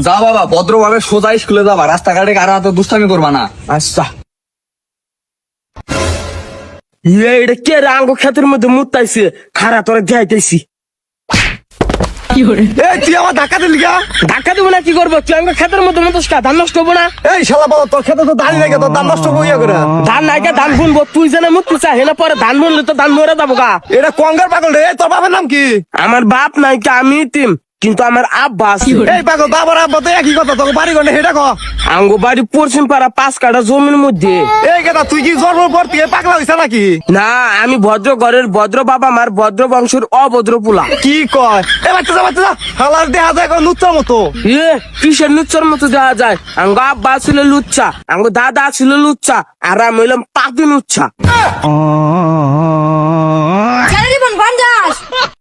যা বাবা, ভদ্রভাবে সোজা স্কুলে যাবা, রাস্তাঘাটে কারো হাতে দুষ্টামি করবা না। আচ্ছা এটা কে রে আঙ্গ ক্ষেতের মধ্যে মুতাইছে, খারা তোরা যাইতেছি। এই তুই আমার ধাক্কা দিলি গা? ধাক্কা দেবো না, কি করবো? তুই আঙ্গ ক্ষেতের মধ্যে মুতাস কা, ধান নষ্ট হবো না? এই শালা বাবা, তোর খেতে তো ধান লাগে, তোর ধান নষ্ট বইয়া করে। ধান নাইকা ধান বুনবো, তুই জানে মুততে চা হেনা পরে ধান বুনলে তো ধান মরে যাবো গা। এটা কঙ্গার পাগল রে। তোর বাবার নাম কি? আমার বাপ নাইকা, আমি তিম, কিন্তু আমার আব্বা আছে। এই পাগল, বাবার আব্বা তো একই কথা। তোকে বাড়ি গন্ডে সেটা ক। আঙ্গ বাড়ি পশ্চিম পাড়া 5 কাঠা জমির মধ্যে। এই কথা, তুই কি জন্মের পর থেকে পাগলা হইছ নাকি? না, আমি ভদ্র ঘরের ভদ্র বাবা মার ভদ্র বংশের অভদ্র পোলা। কি কয়? এ বাচ্চা যা, বাচ্চা যা। হালার দেহা যায় নুচ্চার মতো। কিসের লুচ্চার মতো দেখা যায়? আঙ্গ আব্বা ছিল লুচ্চা, আঙ্গ দাদা ছিল লুচ্চা, আর আমি হইলাম পাতি লুচ্চা।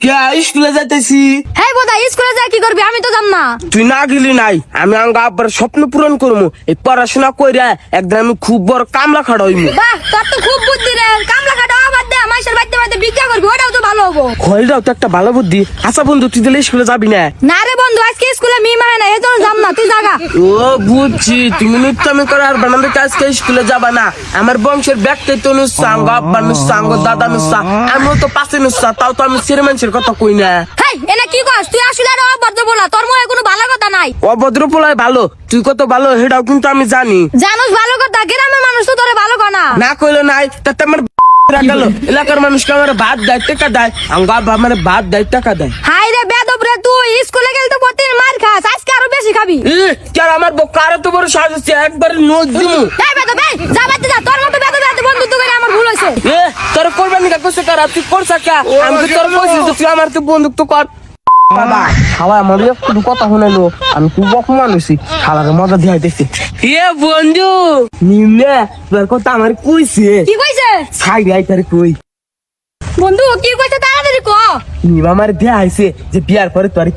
কে স্কুলে যাইতেছি? হ্যাঁ বোধা, স্কুলে যায় কি করবি? আমি তো জান না। তুই না গেলি নাই, আমি আঙ্গ আব্বার স্বপ্ন পূরণ করবো। এই পড়াশোনা কইরা একদিন আমি খুব বড় কামলা খাড়া হইমু। বাহ, তোর তো খুব বুদ্ধি রে। কামলা খাটা আবার দে, মাসের বাড়িতে বাড়িতে ভিক্ষা করবি, ওটাও তো ভালো হবো। হইলেও তো একটা ভালো বুদ্ধি। আচ্ছা বন্ধু, তুই তাহলে স্কুলে যাবি না? না রে বন্ধু, আজকে স্কুলে মি মাহে না, এই জন্য যাম না, তুই জাগা। ও বুঝছি, তুমি নিত্যামি করে আর বানাতে আজকে স্কুলে যাবা না। আমার বংশের ব্যক্তিত্ব নুসা, আঙ্গ আব্বা নুসা, আঙ্গ দাদা নুসা, আমিও তো পাশে নুসা, তাও তো আমি সির মানুষের কথা কই না। হেই, এনা কি কস? তুই আসলে আর অভদ্র বলা, তোর মনে কোনো ভালো কথা নাই। অভদ্র পোলায় ভালো, তুই কত ভালো সেটাও কিন্তু আমি জানি। জানোস ভালো কথা, গ্রামের মানুষ তো তোরে ভালো কনা। না কইলো নাই, তাতে আমার গেল। এলাকার মানুষকে আমার ভাত দেয়, টাকা দেয়, আঙ্গ আব্বা আমার ভাত দেয়, টাকা দেয়। হাই রে বেদব রে, তুই স্কুলে গেলে তো প্রতিদিন মার খাস, আজকে আরো বেশি খাবি। কেন আমার বোকার তো বড় সাজ আছে, একবার নোট দিমু। এই বেদব, এই যা বাইতে যা, তোর মতো বেদব রাতে বন্ধুত্ব করে আমার ভুল হয়েছে। তোর কোরবানি কা কইছে কারা, তুই করছা কা? আমি তো তোর কইছি যে তুই আমার তো বন্দুক তো কর। বাবা খাওয়া আমার একটু কথা শুনাইলো, আমি খুব অপমান হইছি, খালারে মজা দিয়ে দেখছি। বন্ধু নিম্নে তোর কথা আমার কইছে, কি কইছে? ছাই আইতারে কই। বন্ধু কি কইছে তাড়াতাড়ি ক। নিম আমার দেয়া আইছে যে বিয়ার পরে তোর